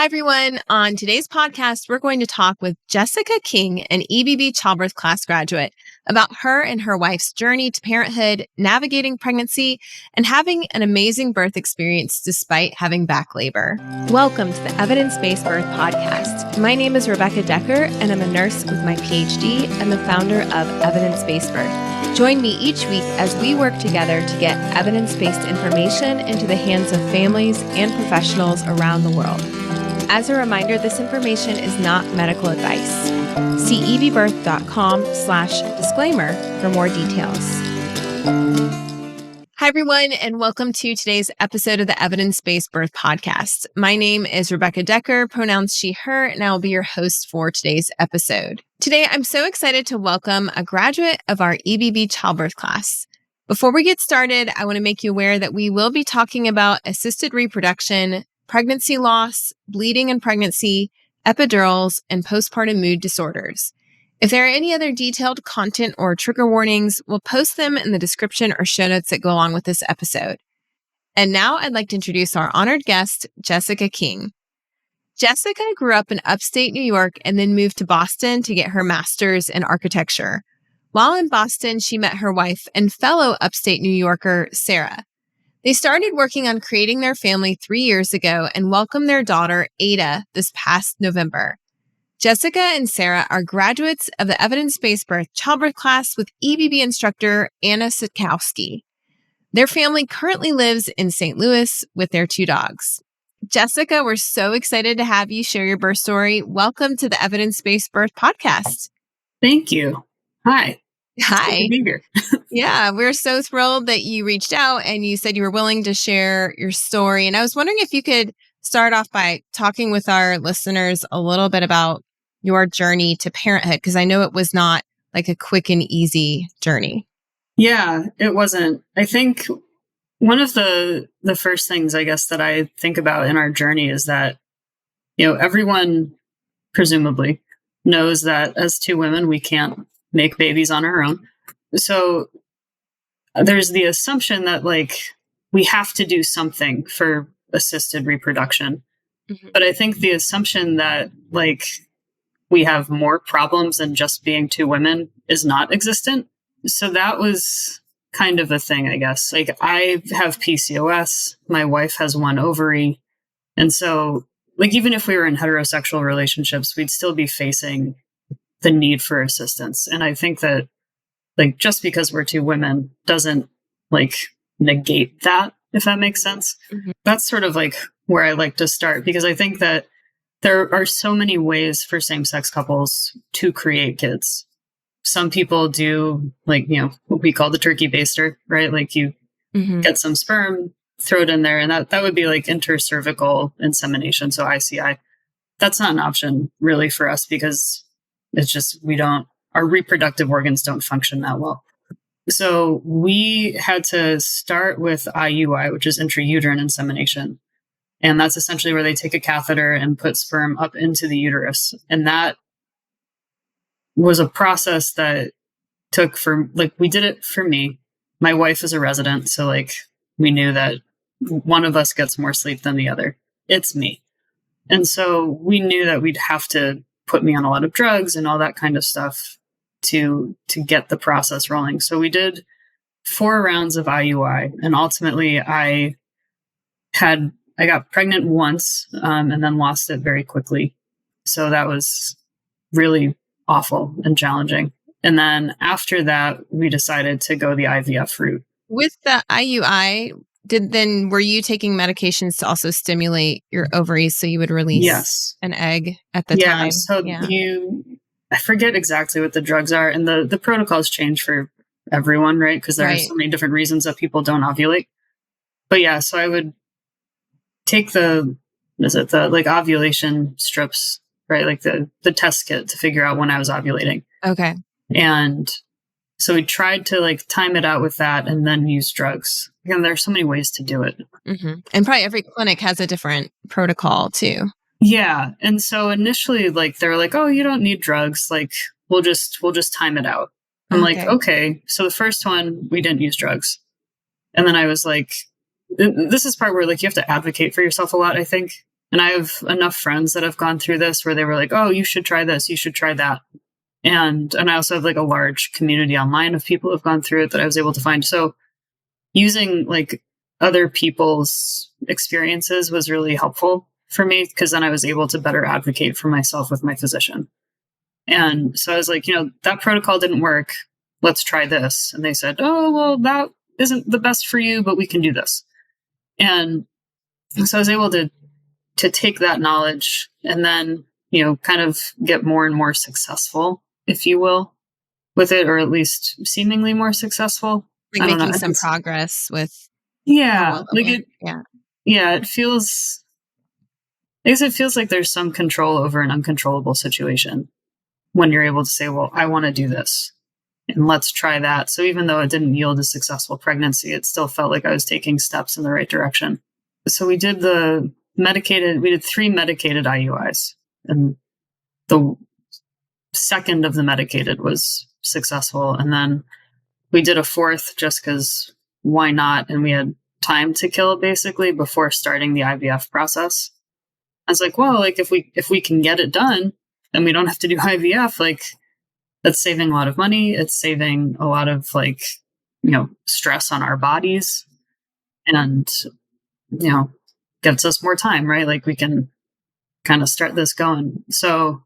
Hi, everyone. On today's podcast, we're going to talk with Jessica King, an EBB Childbirth Class graduate, about her and her wife's journey to parenthood, navigating pregnancy, and having an amazing birth experience despite having back labor. Welcome to the Evidence-Based Birth Podcast. My name is Rebecca Decker, and I'm a nurse with my PhD and the founder of Evidence-Based Birth. Join me each week as we work together to get evidence-based information into the hands of families and professionals around the world. As a reminder, this information is not medical advice. See ebbirth.com/disclaimer for more details. Hi, everyone, and welcome to today's episode of the Evidence-Based Birth Podcast. My name is Rebecca Decker, pronouns she, her, and I will be your host for today's episode. Today, I'm so excited to welcome a graduate of our EBB Childbirth Class. Before we get started, I want to make you aware that we will be talking about assisted reproduction, pregnancy loss, bleeding in pregnancy, epidurals, and postpartum mood disorders. If there are any other detailed content or trigger warnings, we'll post them in the description or show notes that go along with this episode. And now I'd like to introduce our honored guest, Jessica King. Jessica grew up in upstate New York and then moved to Boston to get her master's in architecture. While in Boston, she met her wife and fellow upstate New Yorker, Sarah. They started working on creating their family 3 years ago and welcomed their daughter, Ada, this past November. Jessica and Sarah are graduates of the Evidence-Based Birth Childbirth Class with EBB Instructor Anna Sutkowski. Their family currently lives in St. Louis with their 2 dogs. Jessica, we're so excited to have you share your birth story. Welcome to the Evidence-Based Birth Podcast. Thank you. Hi. Hi. Good to be here. Yeah, we're so thrilled that you reached out and you said you were willing to share your story. And I was wondering if you could start off by talking with our listeners a little bit about your journey to parenthood, because I know it was not like a quick and easy journey. Yeah, it wasn't. I think one of the first things, I guess, that I think about in our journey is that, everyone presumably knows that as 2 women, we can't make babies on our own. So there's the assumption that we have to do something for assisted reproduction. Mm-hmm. But I think the assumption that we have more problems than just being 2 women is not existent. So that was kind of a thing, I guess. I have PCOS, my wife has 1 ovary. And so even if we were in heterosexual relationships, we'd still be facing the need for assistance. And I think that just because we're 2 women doesn't negate that, if that makes sense. Mm-hmm. That's sort of where I like to start, because I think that there are so many ways for same-sex couples to create kids. Some people do what we call the turkey baster, right? You mm-hmm. get some sperm, throw it in there, and that would be intercervical insemination, so ICI. That's not an option really for us, because it's just our reproductive organs don't function that well. So we had to start with IUI, which is intrauterine insemination. And that's essentially where they take a catheter and put sperm up into the uterus. And that was a process that took we did it for me. My wife is a resident. So we knew that one of us gets more sleep than the other. It's me. And so we knew that we'd have to put me on a lot of drugs and all that kind of stuff to get the process rolling. So we did 4 rounds of IUI, and ultimately I got pregnant once and then lost it very quickly. So that was really awful and challenging. And then after that, we decided to go the IVF route. With the IUI, were you taking medications to also stimulate your ovaries so you would release an egg at the time? So I forget exactly what the drugs are, and the protocols change for everyone, right? Because there are so many different reasons that people don't ovulate. But yeah, so I would take the ovulation strips, right? The test kit to figure out when I was ovulating. Okay. And so we tried to time it out with that and then use drugs. Again, there are so many ways to do it. Mm-hmm. And probably every clinic has a different protocol too. Yeah. And so initially, they were oh, you don't need drugs. We'll just time it out. I'm okay. So the first one, we didn't use drugs. And then I was this is part where you have to advocate for yourself a lot, I think. And I have enough friends that have gone through this where they were like, oh, you should try this, you should try that. And I also have like a large community online of people who have gone through it that I was able to find. So using like other people's experiences was really helpful for me, because then I was able to better advocate for myself with my physician. And so I was like, that protocol didn't work. Let's try this. And they said, oh, well, that isn't the best for you, but we can do this. And so I was able to take that knowledge and then, kind of get more and more successful, if you will, with it, or at least seemingly more successful. Like making some progress with. Yeah. It feels, I guess it feels like there's some control over an uncontrollable situation when you're able to say, well, I want to do this and let's try that. So even though it didn't yield a successful pregnancy, it still felt like I was taking steps in the right direction. So we did 3 medicated IUIs, and the second of the medicated was successful. And then we did a 4th just because why not? And we had time to kill basically before starting the IVF process. I was like, well, like if we can get it done and we don't have to do IVF, like that's saving a lot of money. It's saving a lot of like, stress on our bodies, and, gets us more time, right? Like we can kind of start this going. So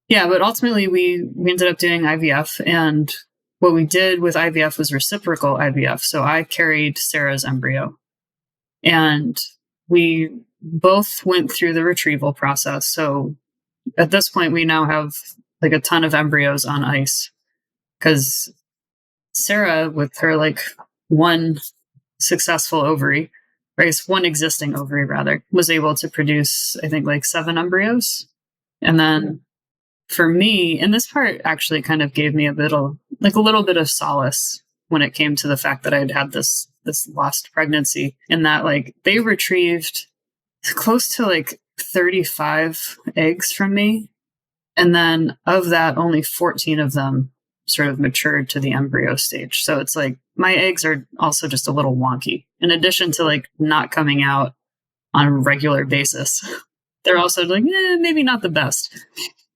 yeah, but ultimately we ended up doing IVF, and what we did with IVF was reciprocal IVF. So I carried Sarah's embryo, and we both went through the retrieval process. So at this point, we now have like a ton of embryos on ice, because Sarah, with her like one successful ovary, or I guess one existing ovary rather, was able to produce, I think, like 7 embryos. And then for me, and this part actually kind of gave me a little bit of solace when it came to the fact that I'd had this lost pregnancy, in that like they retrieved close to like 35 eggs from me. And then of that, only 14 of them sort of matured to the embryo stage. So it's like my eggs are also just a little wonky. In addition to like not coming out on a regular basis, they're also like, maybe not the best.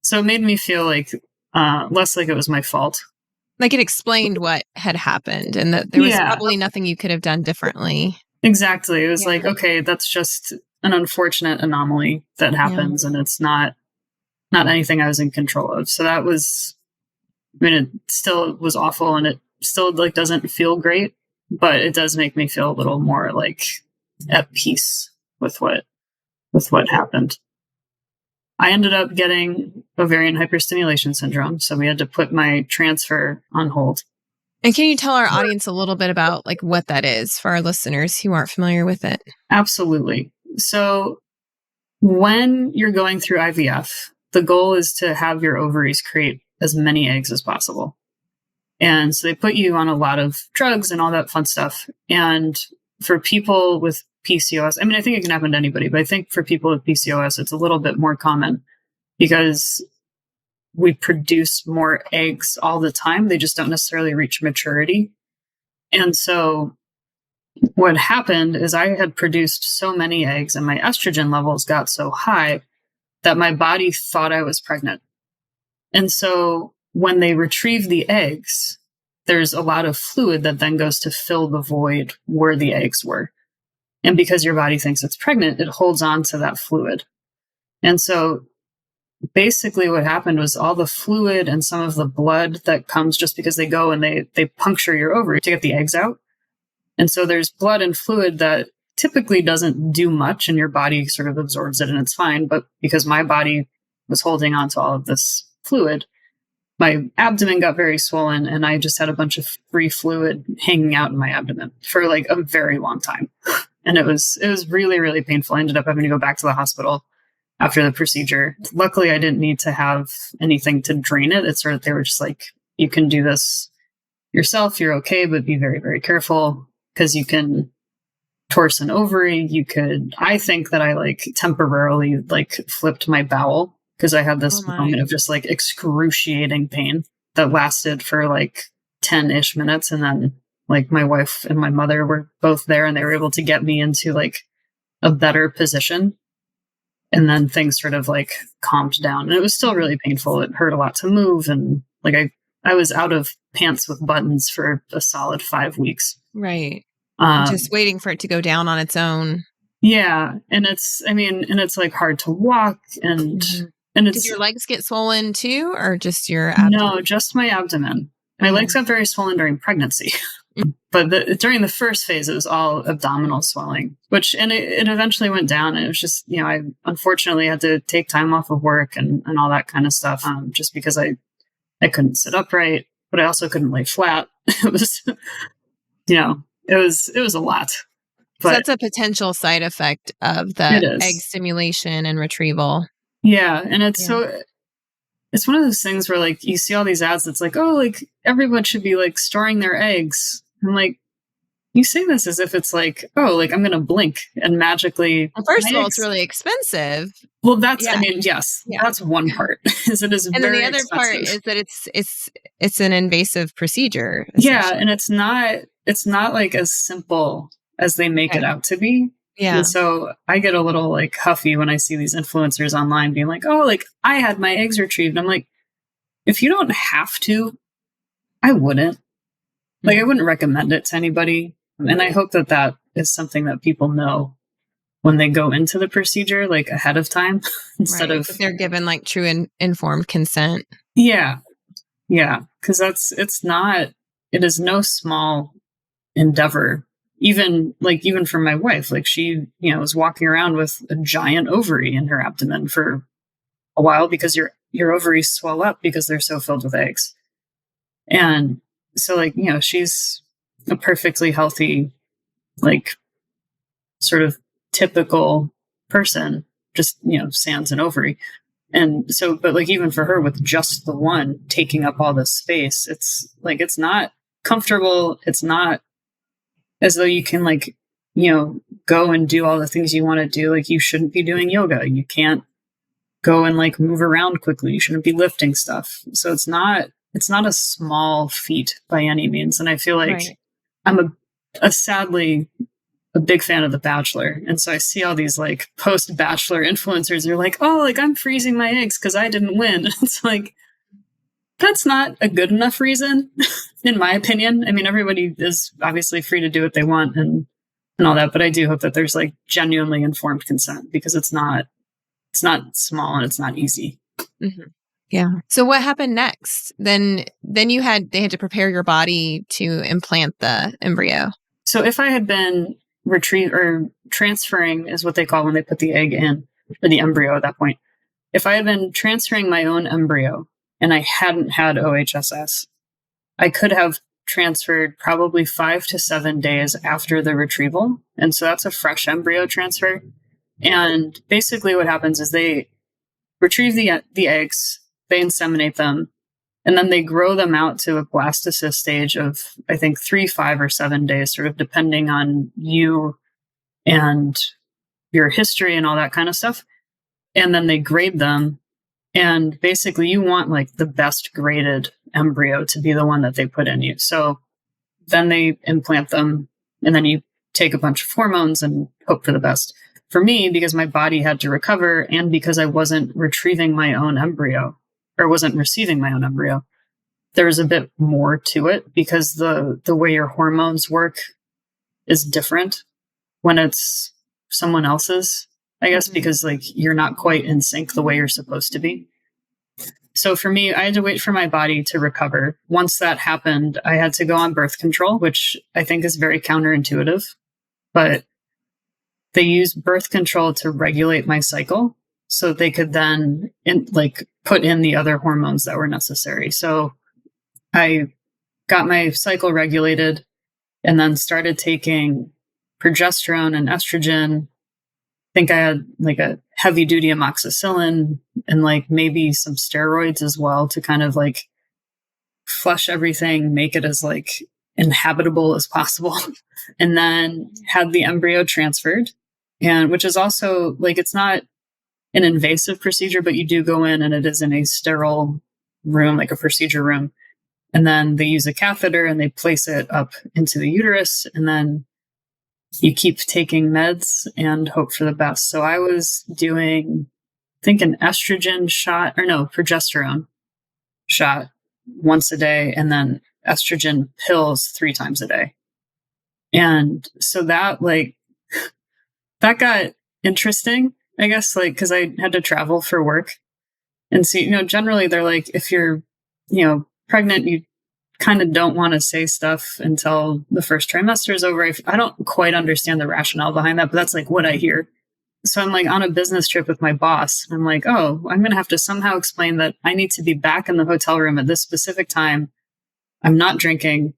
So it made me feel like less like it was my fault. Like it explained what had happened, and that there was probably nothing you could have done differently. Exactly. It was like, okay, that's just an unfortunate anomaly that happens, and it's not anything I was in control of. So that was, it still was awful, and it still like doesn't feel great, but it does make me feel a little more like at peace with what happened. I ended up getting ovarian hyperstimulation syndrome, so we had to put my transfer on hold. And can you tell our audience a little bit about like what that is for our listeners who aren't familiar with it? Absolutely. So when you're going through IVF, the goal is to have your ovaries create as many eggs as possible. And so they put you on a lot of drugs and all that fun stuff. And for people with PCOS, I think it can happen to anybody, but I think for people with PCOS, it's a little bit more common because we produce more eggs all the time. They just don't necessarily reach maturity. And so what happened is I had produced so many eggs and my estrogen levels got so high that my body thought I was pregnant. And so when they retrieve the eggs, there's a lot of fluid that then goes to fill the void where the eggs were. And because your body thinks it's pregnant, it holds on to that fluid. And so basically what happened was all the fluid and some of the blood that comes just because they go and they puncture your ovary to get the eggs out. And so there's blood and fluid that typically doesn't do much and your body sort of absorbs it and it's fine. But because my body was holding on to all of this fluid, my abdomen got very swollen and I just had a bunch of free fluid hanging out in my abdomen for like a very long time. And it was really, really painful. I ended up having to go back to the hospital after the procedure. Luckily, I didn't need to have anything to drain it. It's sort of, they were just like, you can do this yourself. You're okay, but be very, very careful because you can torse an ovary. I think that I like temporarily like flipped my bowel because I had this moment of just like excruciating pain that lasted for like 10-ish minutes. And then like my wife and my mother were both there and they were able to get me into like a better position. And then things sort of like calmed down. And it was still really painful. It hurt a lot to move. And like I was out of pants with buttons for a solid 5 weeks. Right. Just waiting for it to go down on its own. Yeah. And it's like hard to walk and and it's. Did your legs get swollen too, or just your abdomen? No, just my abdomen. My legs got very swollen during pregnancy. But during the first phase, it was all abdominal swelling, and it eventually went down. And it was just, I unfortunately had to take time off of work and all that kind of stuff, just because I couldn't sit upright, but I also couldn't lay flat. It was, it was a lot. But so that's a potential side effect of the egg stimulation and retrieval. Yeah. And it's it's one of those things where like you see all these ads that's like, oh, like everyone should be like storing their eggs. I'm like, you say this as if it's like, oh, like I'm going to blink and magically. Well, first of all, it's really expensive. Well, that's, yes, that's one part. Is it is, and very then the other expensive. part is that it's an invasive procedure. Yeah, and it's not like as simple as they make it out to be. Yeah. And so I get a little like huffy when I see these influencers online being like, oh, like I had my eggs retrieved. I'm like, if you don't have to, I wouldn't. Like, I wouldn't recommend it to anybody. And I hope that is something that people know when they go into the procedure, like ahead of time, instead of. If they're given like true and informed consent. Yeah. Yeah. Because it is no small endeavor. Even for my wife, like she, was walking around with a giant ovary in her abdomen for a while because your ovaries swell up because they're so filled with eggs. And so like, she's a perfectly healthy, like sort of typical person, just, sans an ovary. And so, but like, even for her with just the one taking up all this space, it's like, it's not comfortable. It's not as though you can like, go and do all the things you want to do. Like you shouldn't be doing yoga. You can't go and like move around quickly. You shouldn't be lifting stuff. So it's not a small feat by any means. And I feel like I'm sadly a big fan of The Bachelor. And so I see all these like post-Bachelor influencers. They're like, oh, like I'm freezing my eggs because I didn't win. It's like, that's not a good enough reason, in my opinion. I mean, everybody is obviously free to do what they want and all that. But I do hope that there's like genuinely informed consent because it's not small and it's not easy. Mm-hmm. Yeah. So what happened next? Then they had to prepare your body to implant the embryo. So if I had been transferring is what they call when they put the egg in, or the embryo at that point. If I had been transferring my own embryo and I hadn't had OHSS, I could have transferred probably 5 to 7 days after the retrieval. And so that's a fresh embryo transfer. And basically what happens is they retrieve the eggs, they inseminate them, and then they grow them out to a blastocyst stage of, I think, 3, 5, or 7 days, sort of depending on you and your history and all that kind of stuff. And then they grade them. And basically you want like the best graded embryo to be the one that they put in you. So then they implant them and then you take a bunch of hormones and hope for the best. For me, because my body had to recover and because I wasn't retrieving my own embryo or wasn't receiving my own embryo, there was a bit more to it because the way your hormones work is different when it's someone else's, I guess, because like you're not quite in sync the way you're supposed to be. So for me, I had to wait for my body to recover. Once that happened, I had to go on birth control, which I think is very counterintuitive, but they use birth control to regulate my cycle so they could then put in the other hormones that were necessary. So I got my cycle regulated and then started taking progesterone and estrogen. I think I had like a heavy duty amoxicillin and like maybe some steroids as well to kind of like flush everything, make it as like inhabitable as possible. And then had the embryo transferred, and which is also like, it's not an invasive procedure, but you do go in and it is in a sterile room, like a procedure room. And then they use a catheter and they place it up into the uterus. And then you keep taking meds and hope for the best. So I was doing, I think, an estrogen shot, or no, progesterone shot once a day, and then estrogen pills 3 times a day. And so that that got interesting, I guess, because I had to travel for work. And so, generally they're like, if you're, pregnant, you kind of don't want to say stuff until the first trimester is over. I don't quite understand the rationale behind that, but that's what I hear. So I'm on a business trip with my boss. I'm like, oh, I'm going to have to somehow explain that I need to be back in the hotel room at this specific time. I'm not drinking.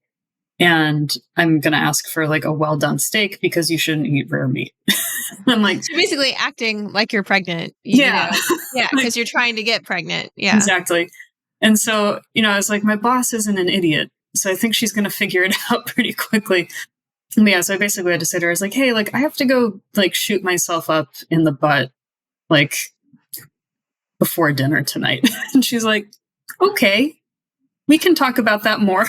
And I'm going to ask for a well-done steak because you shouldn't eat rare meat. I'm so basically acting like you're pregnant. Yeah. Yeah. Because you're trying to get pregnant. Yeah. Exactly. And so, I was like, my boss isn't an idiot. So I think she's going to figure it out pretty quickly. And yeah. So I basically had to say to her, I was like, hey, I have to go shoot myself up in the butt, before dinner tonight. And she's like, okay, we can talk about that more.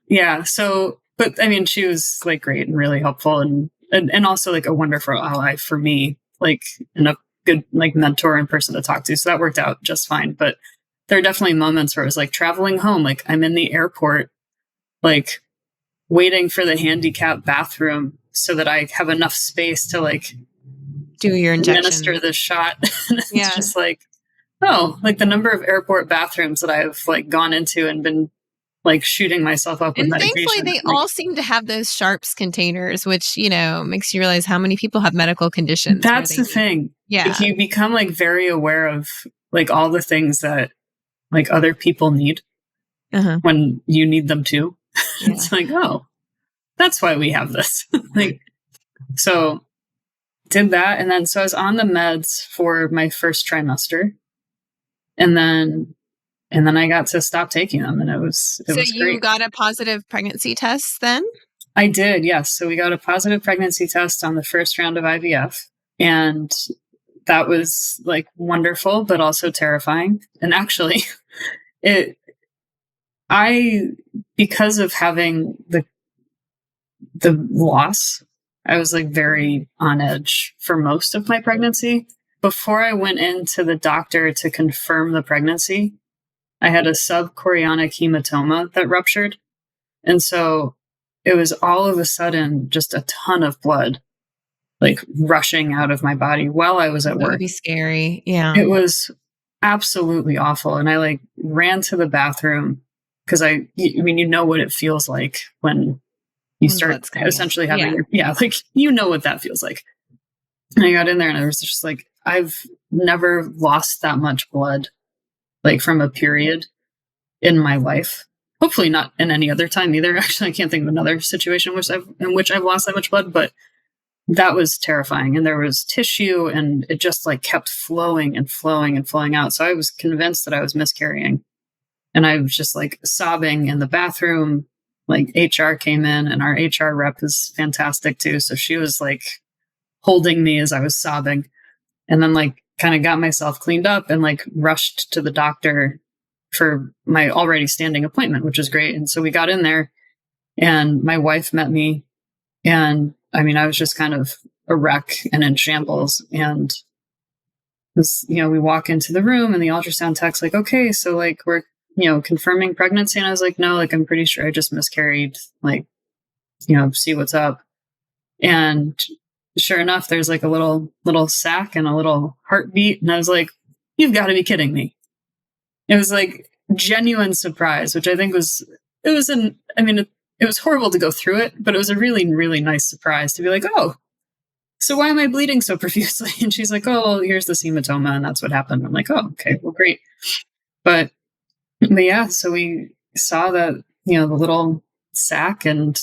Yeah. So, but I mean, she was great and really helpful and also a wonderful ally for me, and a good mentor and person to talk to. So that worked out just fine. But there are definitely moments where it was traveling home, I'm in the airport, waiting for the handicap bathroom so that I have enough space to do your injection, administer the shot. It's just the number of airport bathrooms that I've gone into and been shooting myself up with and medication. Thankfully, they all seem to have those sharps containers, which, makes you realize how many people have medical conditions. That's the thing. Yeah. You become very aware of all the things that other people need when you need them too. Yeah. It's oh, that's why we have this. So did that. And then, so I was on the meds for my first trimester. And then I got to stop taking them, and it was great. You got a positive pregnancy test then? I did, yes. So we got a positive pregnancy test on the first round of IVF, and that was wonderful, but also terrifying. And actually, because of having the loss, I was very on edge for most of my pregnancy. Before I went into the doctor to confirm the pregnancy, I had a subchorionic hematoma that ruptured. And so it was all of a sudden just a ton of blood, rushing out of my body while I was at work. That would be scary. Yeah. It was absolutely awful. And I ran to the bathroom because what it feels like when you start essentially having what that feels like. And I got in there and I was just I've never lost that much blood from a period in my life. Hopefully not in any other time either. Actually, I can't think of another situation in which I've lost that much blood, but that was terrifying. And there was tissue and it just kept flowing and flowing and flowing out. So I was convinced that I was miscarrying. And I was just sobbing in the bathroom. HR came in, and our HR rep is fantastic too. So she was holding me as I was sobbing, and then kind of got myself cleaned up and rushed to the doctor for my already standing appointment, which was great. And so we got in there, and my wife met me, and I was just kind of a wreck and in shambles. And we walk into the room, and the ultrasound tech's okay, so we're confirming pregnancy. And I was no, I'm pretty sure I just miscarried, see what's up. And sure enough, there's a little sac and a little heartbeat. And I was you've got to be kidding me. It was genuine surprise, which I think it was horrible to go through it, but it was a really, really nice surprise to be oh, so why am I bleeding so profusely? And she's oh, well, here's this hematoma, and that's what happened. I'm oh, okay, well, great. But yeah, so we saw that, the little sac and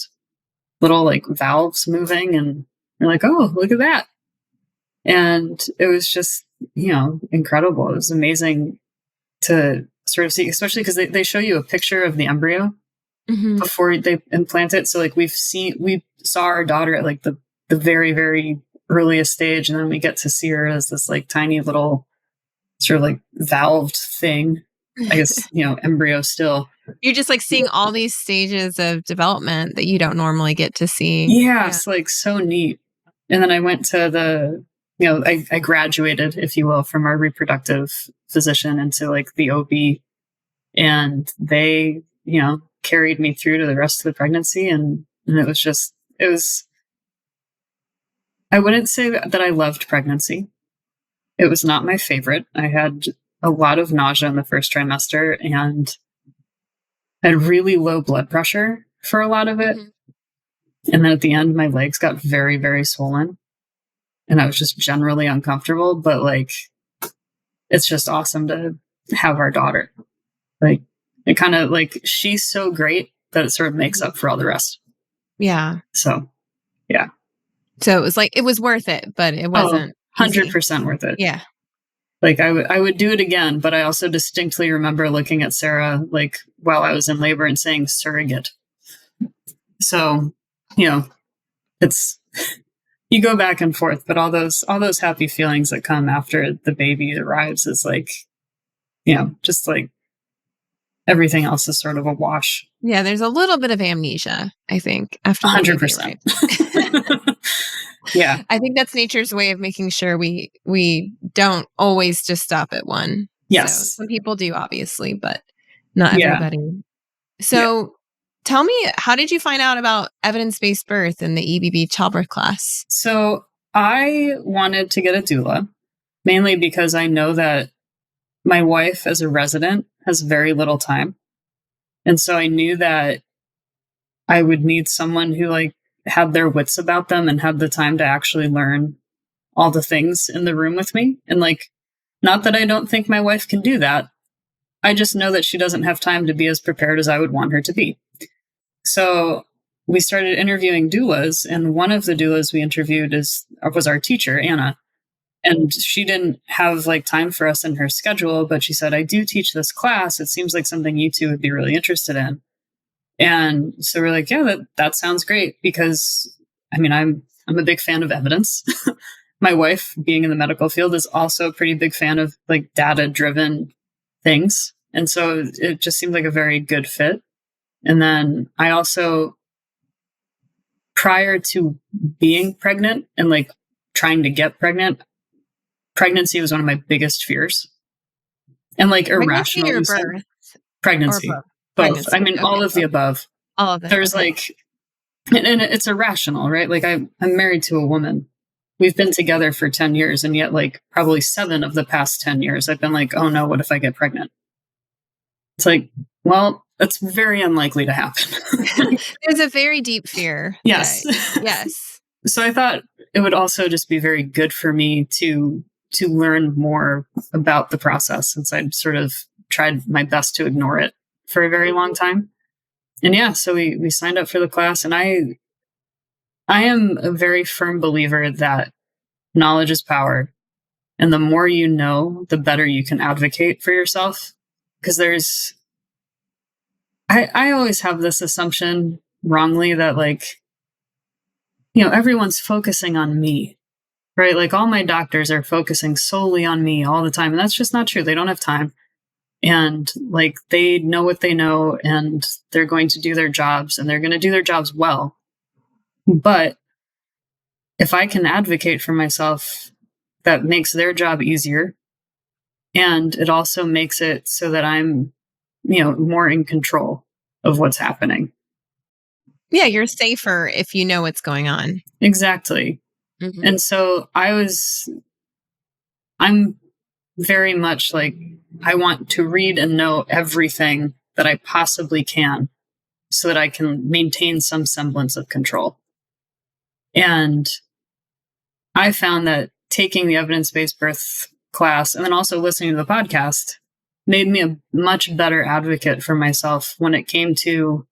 little valves moving, and we're oh, look at that. And it was just, incredible. It was amazing to sort of see, especially because they show you a picture of the embryo before they implant it. So we saw our daughter at the very, very earliest stage. And then we get to see her as this tiny little sort of valved thing. I guess, embryo still. You're just like seeing all these stages of development that you don't normally get to see. Yeah, it's like so neat. And then I went to I graduated, if you will, from our reproductive physician into like the OB, and they, carried me through to the rest of the pregnancy. And I wouldn't say that I loved pregnancy. It was not my favorite. I had a lot of nausea in the first trimester and had really low blood pressure for a lot of it. And then at the end, my legs got very, very swollen and I was just generally uncomfortable. But like, it's just awesome to have our daughter. Like, it kind of like, she's so great that it sort of makes up for all the rest. Yeah. So, yeah. So it was like, it was worth it, but it wasn't 100% worth it. Yeah. Like I would do it again, but I also distinctly remember looking at Sarah, like while I was in labor and saying surrogate. So, it's, you go back and forth, but all those happy feelings that come after the baby arrives is like, just like everything else is sort of a wash. Yeah. There's a little bit of amnesia, I think, after 100%. Yeah. I think that's nature's way of making sure we don't always just stop at one. Yes. So some people do, obviously, but not everybody. So tell me, how did you find out about evidence-based birth in the EBB Childbirth Class? So I wanted to get a doula, mainly because I know that my wife as a resident has very little time. And so I knew that I would need someone who like had their wits about them and had the time to actually learn all the things in the room with me. And like, not that I don't think my wife can do that. I just know that she doesn't have time to be as prepared as I would want her to be. So we started interviewing doulas, and one of the doulas we interviewed was our teacher, Anna. And she didn't have like time for us in her schedule, but she said, I do teach this class. It seems like something you two would be really interested in. And so we're like, yeah, that sounds great, because I mean, I'm a big fan of evidence. My wife, being in the medical field, is also a pretty big fan of like data-driven things. And so it just seemed like a very good fit. And then I also, prior to being pregnant and like trying to get pregnant, pregnancy was one of my biggest fears. And like irrational. Pregnancy. Both. Pregnancy. I mean, all of the above. All of them. There's like, and it's irrational, right? Like I'm married to a woman. We've been together for 10 years. And yet like probably 7 of the past 10 years, I've been like, oh no, what if I get pregnant? It's like, well, that's very unlikely to happen. There's a very deep fear. Yes. Yes. So I thought it would also just be very good for me to learn more about the process, since I'd sort of tried my best to ignore it for a very long time. And yeah, so we signed up for the class, and I am a very firm believer that knowledge is power. And the more you know, the better you can advocate for yourself. Because I always have this assumption wrongly that like, everyone's focusing on me, right? Like all my doctors are focusing solely on me all the time. And that's just not true. They don't have time. And like, they know what they know, and they're going to do their jobs, and they're going to do their jobs well. But if I can advocate for myself, that makes their job easier. And it also makes it so that I'm, more in control of what's happening. Yeah, you're safer if you know what's going on. Exactly. Mm-hmm. And so I'm very much like, I want to read and know everything that I possibly can so that I can maintain some semblance of control. And I found that taking the evidence-based birth class and then also listening to the podcast made me a much better advocate for myself when it came to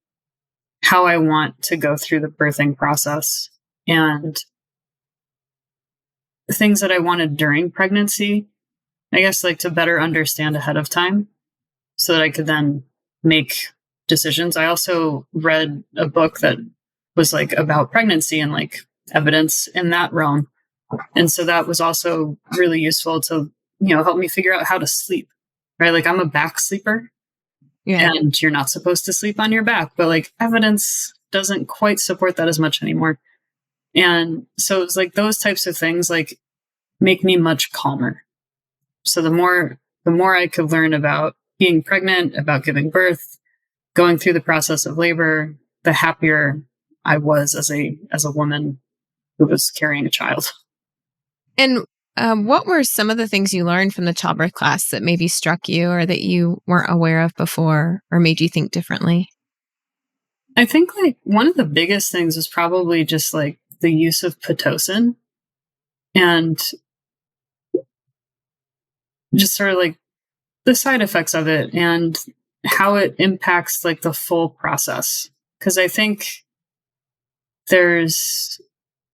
how I want to go through the birthing process and things that I wanted during pregnancy, I guess, like to better understand ahead of time so that I could then make decisions. I also read a book that was like about pregnancy and like evidence in that realm. And so that was also really useful to, help me figure out how to sleep, right? Like I'm a back sleeper and you're not supposed to sleep on your back, but like evidence doesn't quite support that as much anymore. And so it's like those types of things like make me much calmer. So the more I could learn about being pregnant, about giving birth, going through the process of labor, the happier I was as a woman who was carrying a child. And what were some of the things you learned from the childbirth class that maybe struck you or that you weren't aware of before or made you think differently? I think like one of the biggest things was probably just like the use of Pitocin and just sort of like the side effects of it and how it impacts like the full process. Because I think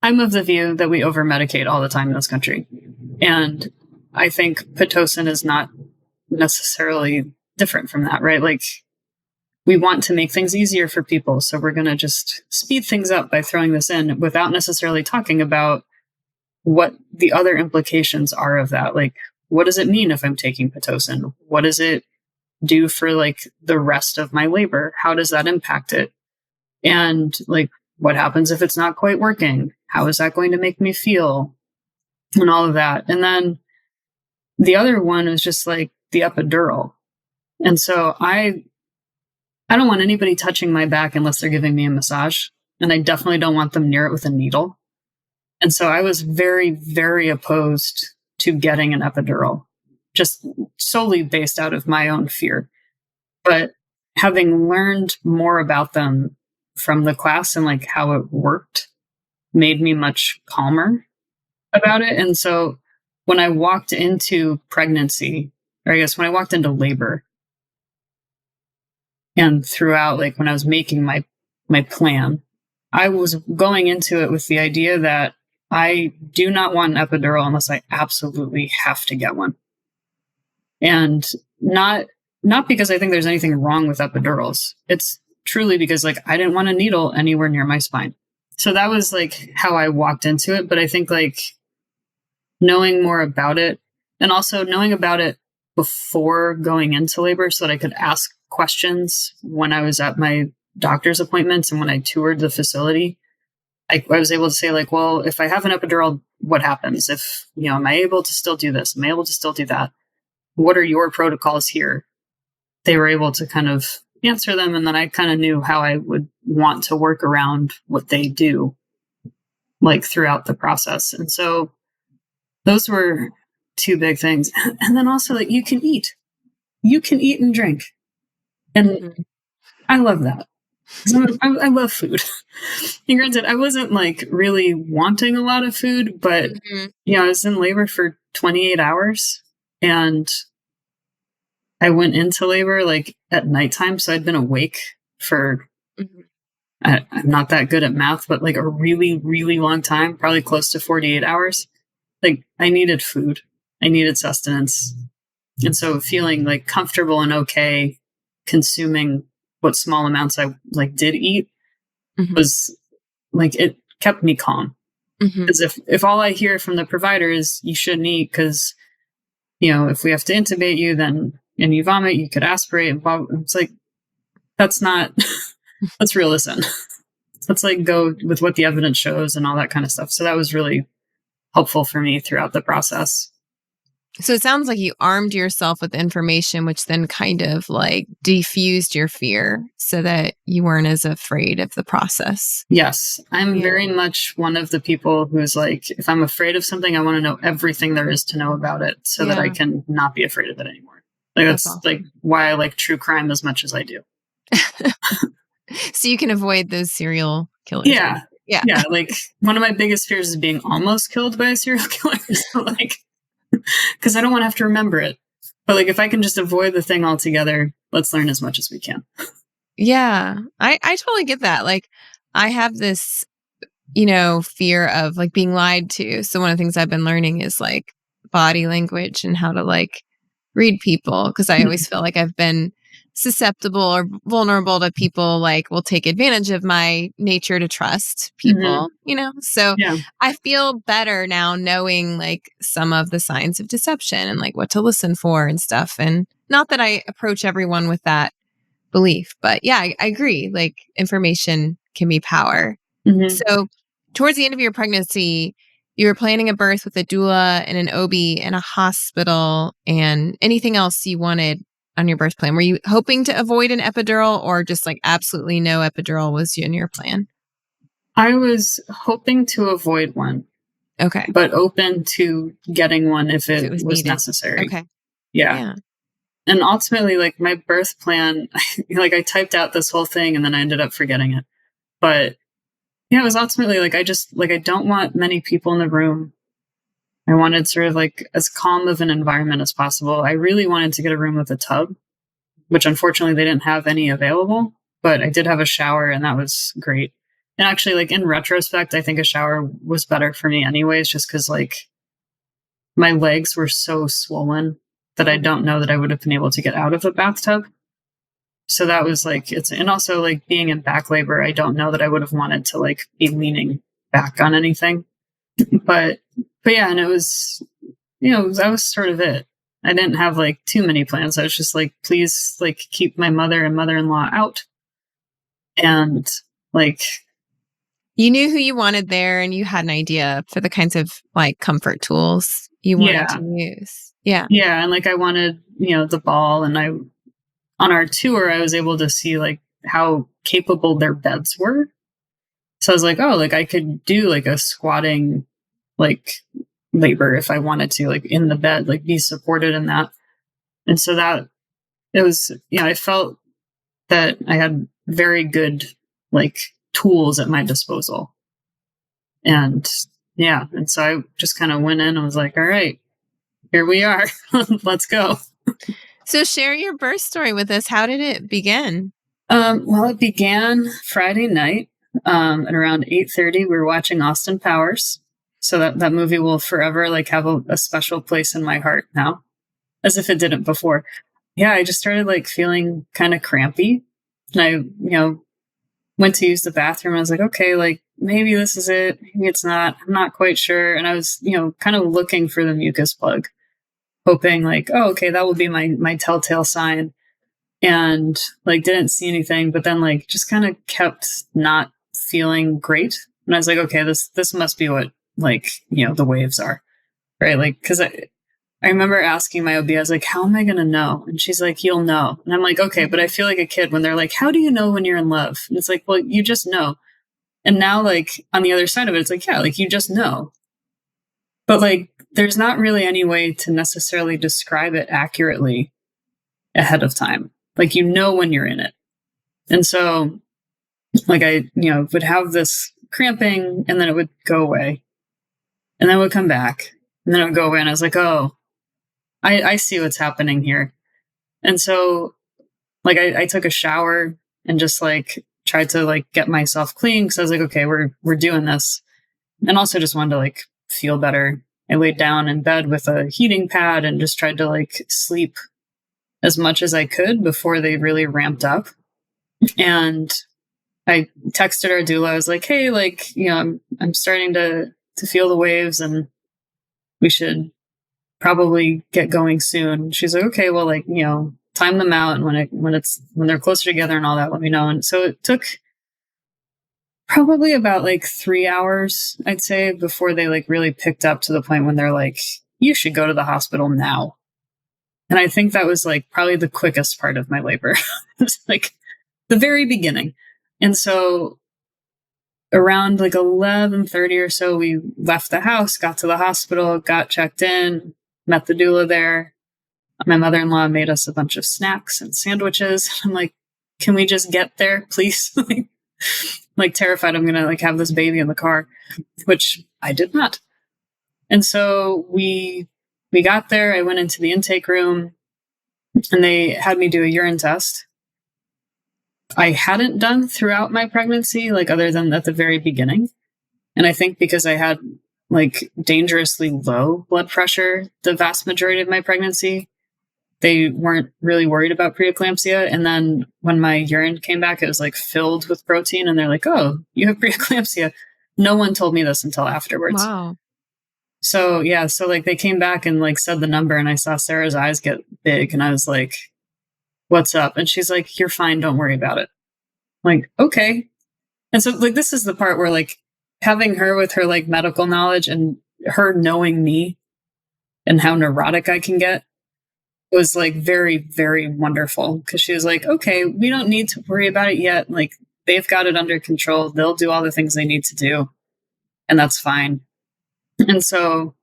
I'm of the view that we over medicate all the time in this country. And I think Pitocin is not necessarily different from that, right? Like we want to make things easier for people. So we're going to just speed things up by throwing this in without necessarily talking about what the other implications are of that. Like, what does it mean if I'm taking Pitocin? What does it do for like the rest of my labor? How does that impact it? And like, what happens if it's not quite working? How is that going to make me feel? And all of that. And then the other one is just like the epidural. And so I don't want anybody touching my back unless they're giving me a massage. And I definitely don't want them near it with a needle. And so I was very, very opposed to getting an epidural, just solely based out of my own fear. But having learned more about them from the class and like how it worked made me much calmer about it. And so when I walked into pregnancy, or I guess when I walked into labor and throughout, like when I was making my plan, I was going into it with the idea that I do not want an epidural unless I absolutely have to get one. And not because I think there's anything wrong with epidurals. It's truly because like I didn't want a needle anywhere near my spine. So that was like how I walked into it. But I think like knowing more about it and also knowing about it before going into labor so that I could ask questions when I was at my doctor's appointments and when I toured the facility, I was able to say like, well, if I have an epidural, what happens? If, am I able to still do this? Am I able to still do that? What are your protocols here? They were able to kind of answer them. And then I kind of knew how I would want to work around what they do, like throughout the process. And so those were two big things. And then also that you can eat and drink. And I love that. I love food. And granted, I wasn't like really wanting a lot of food, but I was in labor for 28 hours and I went into labor like at nighttime. So I'd been awake for, I'm not that good at math, but like a really, really long time, probably close to 48 hours. Like I needed food. I needed sustenance. And so feeling like comfortable and okay consuming what small amounts I like did eat was like, it kept me calm. Because if all I hear from the provider is you shouldn't eat because, if we have to intubate you, then, and you vomit, you could aspirate and blah, it's like, that's not, let's reel this in. Let's like go with what the evidence shows and all that kind of stuff. So that was really helpful for me throughout the process. So it sounds like you armed yourself with information, which then kind of like diffused your fear so that you weren't as afraid of the process. Yes. I'm very much one of the people who's like, if I'm afraid of something, I want to know everything there is to know about it so that I can not be afraid of it anymore. Like that's awesome. Like why I like true crime as much as I do. So you can avoid those serial killers. Yeah. Yeah. Like one of my biggest fears is being almost killed by a serial killer. So like, because I don't want to have to remember it. But like, if I can just avoid the thing altogether, let's learn as much as we can. Yeah, I totally get that. Like, I have this, fear of like being lied to. So one of the things I've been learning is like body language and how to like read people. Because I always feel like I've been susceptible or vulnerable to people like will take advantage of my nature to trust people, So I feel better now knowing like some of the signs of deception and like what to listen for and stuff. And Not that I approach everyone with that belief, but yeah, I agree. Like information can be power. Mm-hmm. So towards the end of your pregnancy, you were planning a birth with a doula and an OB and a hospital and anything else you wanted on your birth plan. Were you hoping to avoid an epidural or just like absolutely no epidural was in your plan? I was hoping to avoid one. Okay. But open to getting one if it was necessary. Okay. Yeah. And ultimately, like my birth plan, like I typed out this whole thing and then I ended up forgetting it. But yeah, it was ultimately like, I don't want many people in the room. I wanted sort of like as calm of an environment as possible. I really wanted to get a room with a tub, which unfortunately they didn't have any available, but I did have a shower and that was great. And actually, like in retrospect, I think a shower was better for me anyways, just because like my legs were so swollen that I don't know that I would have been able to get out of a bathtub. So that was like, and also like being in back labor, I don't know that I would have wanted to like be leaning back on anything. But yeah, and it was, that was sort of it. I didn't have like too many plans. I was just like, please like keep my mother and mother-in-law out. And like, you knew who you wanted there and you had an idea for the kinds of like comfort tools you wanted to use. Yeah. Yeah. And like I wanted, the ball, and on our tour, I was able to see like how capable their beds were. So I was like, oh, like I could do like a squatting like labor if I wanted to, like in the bed, like be supported in that. And so that it was, I felt that I had very good like tools at my disposal. And and so I just kind of went in and was like, all right, here we are. Let's go. So share your birth story with us. How did it begin? Well, it began Friday night at around 8:30. We were watching Austin Powers. So that movie will forever like have a special place in my heart now, as if it didn't before. Yeah, I just started like feeling kind of crampy. And I, went to use the bathroom. I was like, okay, like maybe this is it. Maybe it's not. I'm not quite sure. And I was, kind of looking for the mucus plug, hoping like, oh, okay, that will be my telltale sign. And like didn't see anything, but then like just kind of kept not feeling great. And I was like, okay, this must be what like, the waves are. Right. Like, cause I remember asking my OB, I was like, how am I going to know? And she's like, you'll know. And I'm like, okay, but I feel like a kid when they're like, how do you know when you're in love? And it's like, well, you just know. And now like on the other side of it, it's like, yeah, like you just know. But like, there's not really any way to necessarily describe it accurately ahead of time. Like, when you're in it. And so like I, would have this cramping and then it would go away and then it would come back and then it would go away. And I was like, oh, I see what's happening here. And so like I took a shower and just like tried to like get myself clean because I was like, okay, we're doing this. And also just wanted to like feel better. I laid down in bed with a heating pad and just tried to like sleep as much as I could before they really ramped up. And I texted our doula. I was like, hey, like, I'm starting to feel the waves and we should probably get going soon. She's like, okay, well, like, time them out. And when they're closer together and all that, let me know. And so it took probably about like 3 hours, I'd say, before they like really picked up to the point when they're like, you should go to the hospital now. And I think that was like probably the quickest part of my labor. It's like the very beginning. And so around like 11:30 or so, we left the house, got to the hospital, got checked in, met the doula there. My mother-in-law made us a bunch of snacks and sandwiches. I'm like, can we just get there, please? Like terrified I'm going to like have this baby in the car, which I did not. And so we got there. I went into the intake room and they had me do a urine test. I hadn't done throughout my pregnancy, like other than at the very beginning. And I think because I had like dangerously low blood pressure the vast majority of my pregnancy, they weren't really worried about preeclampsia. And then when my urine came back, it was like filled with protein. And they're like, oh, you have preeclampsia. No one told me this until afterwards. Wow. So yeah, so like they came back and like said the number and I saw Sarah's eyes get big. And I was like, what's up? And she's like, you're fine. Don't worry about it. I'm like, okay. And so like, this is the part where like having her with her like medical knowledge and her knowing me and how neurotic I can get was like very, very wonderful. Cause she was like, okay, we don't need to worry about it yet. Like they've got it under control. They'll do all the things they need to do. And that's fine. And so,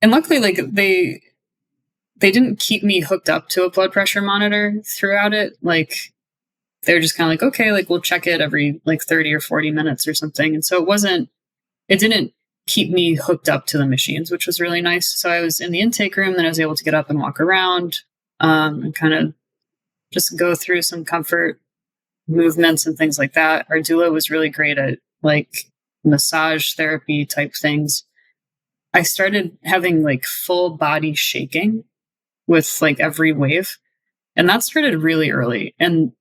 and luckily like they didn't keep me hooked up to a blood pressure monitor throughout it. Like they were just kind of like, okay, like we'll check it every like 30 or 40 minutes or something. And so it didn't keep me hooked up to the machines, which was really nice. So I was in the intake room, then I was able to get up and walk around and kind of just go through some comfort movements and things like that. Our doula was really great at like massage therapy type things. I started having like full body shaking with like every wave. And that started really early. And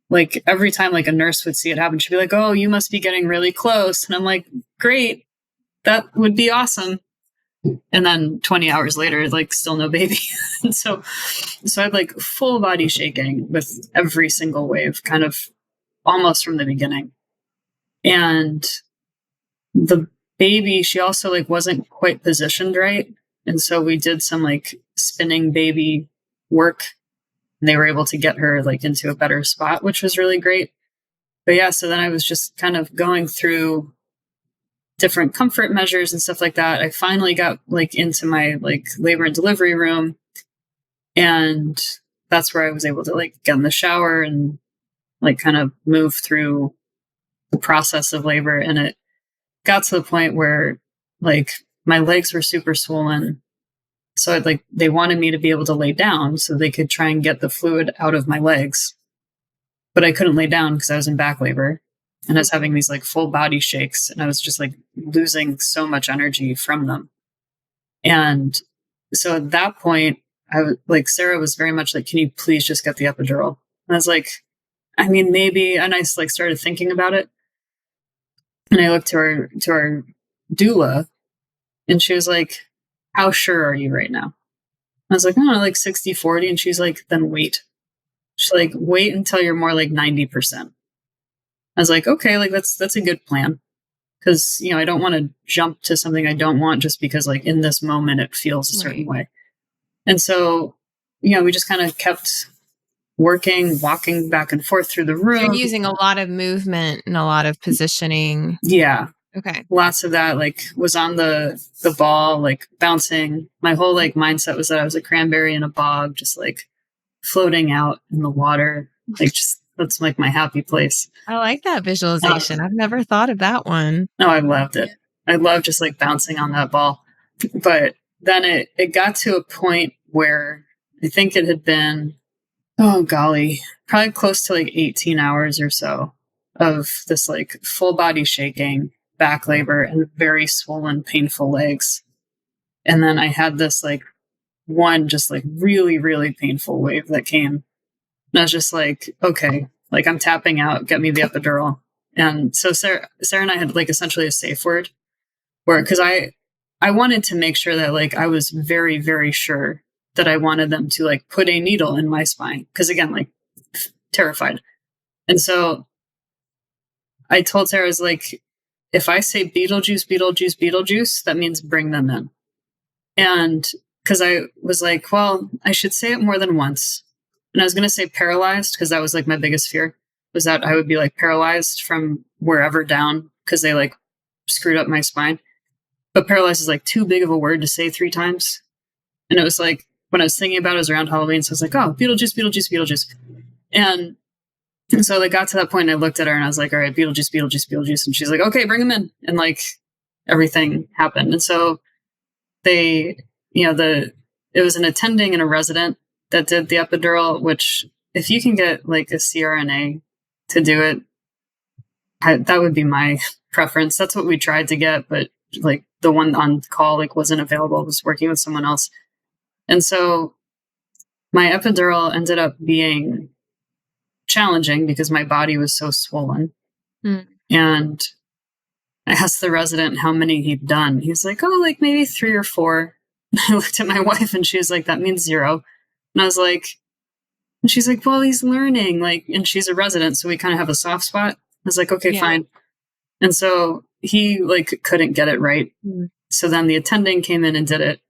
like every time like a nurse would see it happen, she'd be like, oh, you must be getting really close. And I'm like, great, that would be awesome. And then 20 hours later, like still no baby. And so I had like full body shaking with every single wave, kind of almost from the beginning. And the baby, she also like wasn't quite positioned right. And so we did some like spinning baby work. And they were able to get her like into a better spot, which was really great. But yeah, so then I was just kind of going through different comfort measures and stuff like that. I finally got like into my like labor and delivery room. And that's where I was able to like get in the shower and like kind of move through the process of labor. And it got to the point where like my legs were super swollen. So I'd like, they wanted me to be able to lay down so they could try and get the fluid out of my legs. But I couldn't lay down because I was in back labor and I was having these like full body shakes and I was just like losing so much energy from them. And so at that point, I was like, Sarah was very much like, can you please just get the epidural? And I was like, I mean, maybe. And I like started thinking about it. And I looked to our doula and she was like, how sure are you right now? I was like, oh, like 60, 40. And she's like, then wait. She's like, wait until you're more like 90%. I was like, okay, like that's a good plan. Cause you know, I don't want to jump to something I don't want just because like in this moment it feels a certain way. And so, you know, we just kind of kept walking back and forth through the room. You're using a lot of movement and a lot of positioning. Yeah. Okay. Lots of that, like was on the ball, like bouncing. My whole like mindset was that I was a cranberry in a bog, just like floating out in the water. Like just, that's like my happy place. I like that visualization. I've never thought of that one. No, I loved it. I love just like bouncing on that ball. But then it got to a point where I think it had been, oh golly, probably close to like 18 hours or so of this like full body shaking, back labor, and very swollen, painful legs. And then I had this like one just like really, really painful wave that came. And I was just like, okay, like I'm tapping out, get me the epidural. And so Sarah and I had like essentially a safe word where, cause I wanted to make sure that like I was very, very sure that I wanted them to like put a needle in my spine. Cause again, like terrified. And so I told Sarah, I was like, if I say Beetlejuice, Beetlejuice, Beetlejuice, that means bring them in. And cause I was like, well, I should say it more than once. And I was going to say paralyzed because that was like my biggest fear was that I would be like paralyzed from wherever down because they like screwed up my spine. But paralyzed is like too big of a word to say 3 times. And it was like, when I was thinking about it, it was around Halloween. So I was like, oh, Beetlejuice, Beetlejuice, Beetlejuice. And so I got to that point and I looked at her and I was like, all right, Beetlejuice, Beetlejuice, Beetlejuice. And she's like, okay, bring him in. And like everything happened. And so they, you know, it was an attending and a resident that did the epidural, which if you can get like a CRNA to do it, that would be my preference. That's what we tried to get, but like the one on call like wasn't available, was working with someone else. And so my epidural ended up being challenging because my body was so swollen. And I asked the resident how many he'd done. He was like, oh, like maybe 3 or 4. I looked at my wife and she was like, that means 0. And I was like, and she's like, well, he's learning, like, and she's a resident, so we kind of have a soft spot. I was like, okay, fine. And so he like couldn't get it right. Mm. So then the attending came in and did it,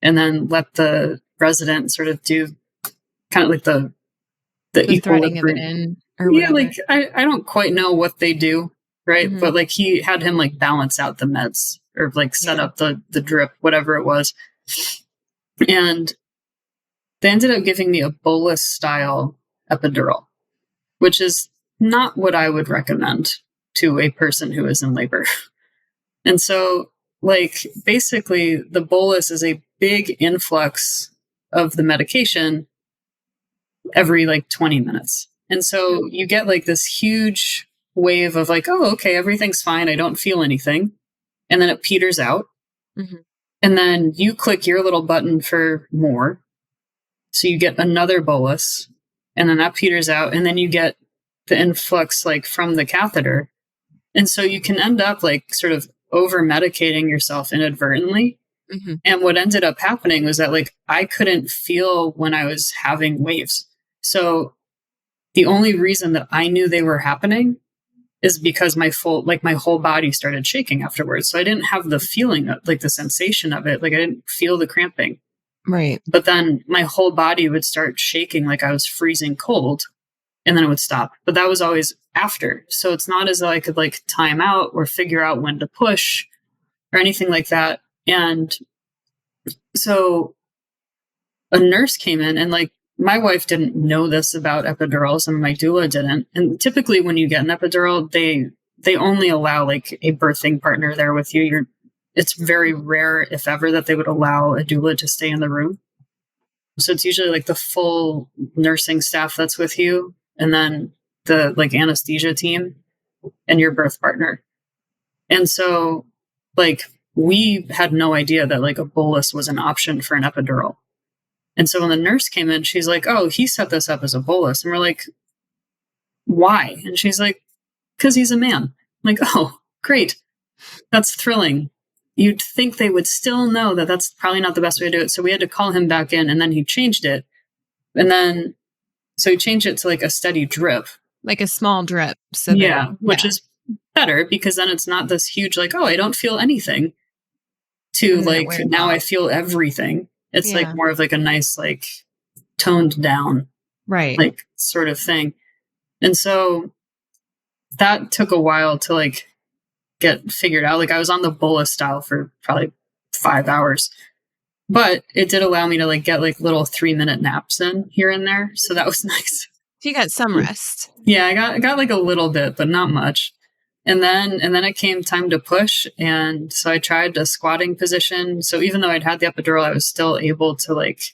and then let the resident sort of do kind of like the threading of it in or whatever. Yeah, like I don't quite know what they do, right? Mm-hmm. But like he had him like balance out the meds or like set up the drip, whatever it was. And they ended up giving me a bolus style epidural, which is not what I would recommend to a person who is in labor. And so, like, basically, the bolus is a big influx of the medication every like 20 minutes. And so you get like this huge wave of like, oh, okay, everything's fine. I don't feel anything. And then it peters out. Mm-hmm. And then you click your little button for more. So you get another bolus, and then that peters out. And then you get the influx like from the catheter. And so you can end up like sort of over medicating yourself inadvertently. Mm-hmm. And what ended up happening was that like I couldn't feel when I was having waves. So the only reason that I knew they were happening is because my whole body started shaking afterwards. So I didn't have the feeling of like the sensation of it. Like I didn't feel the cramping. Right. But then my whole body would start shaking like I was freezing cold, and then it would stop. But that was always after. So it's not as though I could like time out or figure out when to push or anything like that. And so a nurse came in, and like my wife didn't know this about epidurals, and my doula didn't. And typically when you get an epidural, they only allow like a birthing partner there with you. It's very rare, if ever, that they would allow a doula to stay in the room. So it's usually like the full nursing staff that's with you, and then the like anesthesia team and your birth partner. And so like we had no idea that like a bolus was an option for an epidural. And so when the nurse came in, she's like, oh, he set this up as a bolus. And we're like, why? And she's like, because he's a man. I'm like, oh, great. That's thrilling. You'd think they would still know that that's probably not the best way to do it. So we had to call him back in, and then he changed it. And then, so he changed it to like a steady drip. Like a small drip. So which is better, because then it's not this huge, like, oh, I don't feel anything, to like, now I feel everything. It's like more of like a nice, like toned down, right, like sort of thing. And so that took a while to like get figured out. Like I was on the bolus style for probably 5 hours, but it did allow me to like get like little 3-minute naps in here and there. So that was nice. So you got some rest. Yeah, I got like a little bit, but not much. And then it came time to push. And so I tried a squatting position. So even though I'd had the epidural, I was still able to like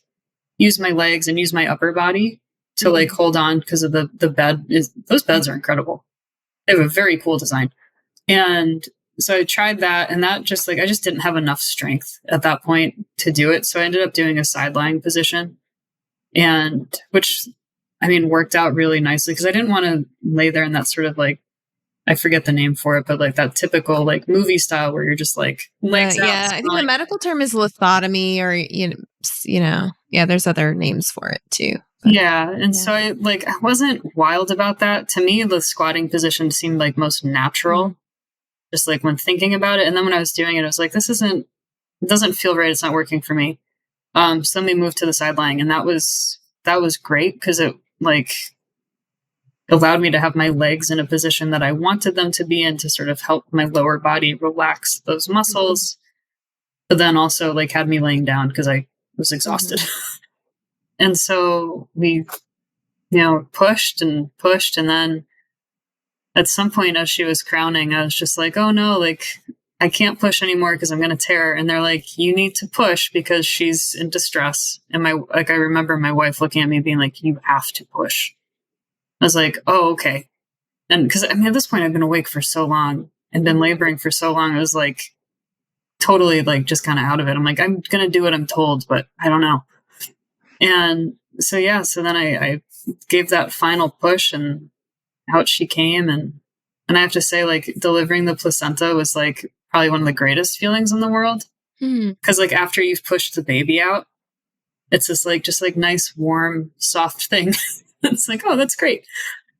use my legs and use my upper body to like hold on, because of the bed. Those beds are incredible. They have a very cool design. And so I tried that, and that just like, I just didn't have enough strength at that point to do it. So I ended up doing a side lying position, and which, I mean, worked out really nicely, because I didn't want to lay there in that sort of like, I forget the name for it, but like that typical like movie style where you're just like legs out. Yeah, I think the medical term is lithotomy, or there's other names for it too. But, and so I wasn't wild about that. To me, the squatting position seemed like most natural, just like when thinking about it. And then when I was doing it, I was like, it doesn't feel right. It's not working for me. So then we moved to the side lying, and that was great, because it like allowed me to have my legs in a position that I wanted them to be in, to sort of help my lower body relax those muscles, but then also like had me laying down because I was exhausted. And so we, pushed and pushed. And then at some point, as she was crowning, I was just like, oh no, like I can't push anymore because I'm going to tear. And they're like, you need to push because she's in distress. And I remember my wife looking at me being like, you have to push. I was like, oh, okay. And because I mean, at this point, I've been awake for so long and been laboring for so long. I was like, totally like just kind of out of it. I'm like, I'm going to do what I'm told, but I don't know. And so, so then I gave that final push, and out she came. And I have to say, like, delivering the placenta was like probably one of the greatest feelings in the world. Because like after you've pushed the baby out, it's this like, just like nice, warm, soft thing. It's like, oh, that's great.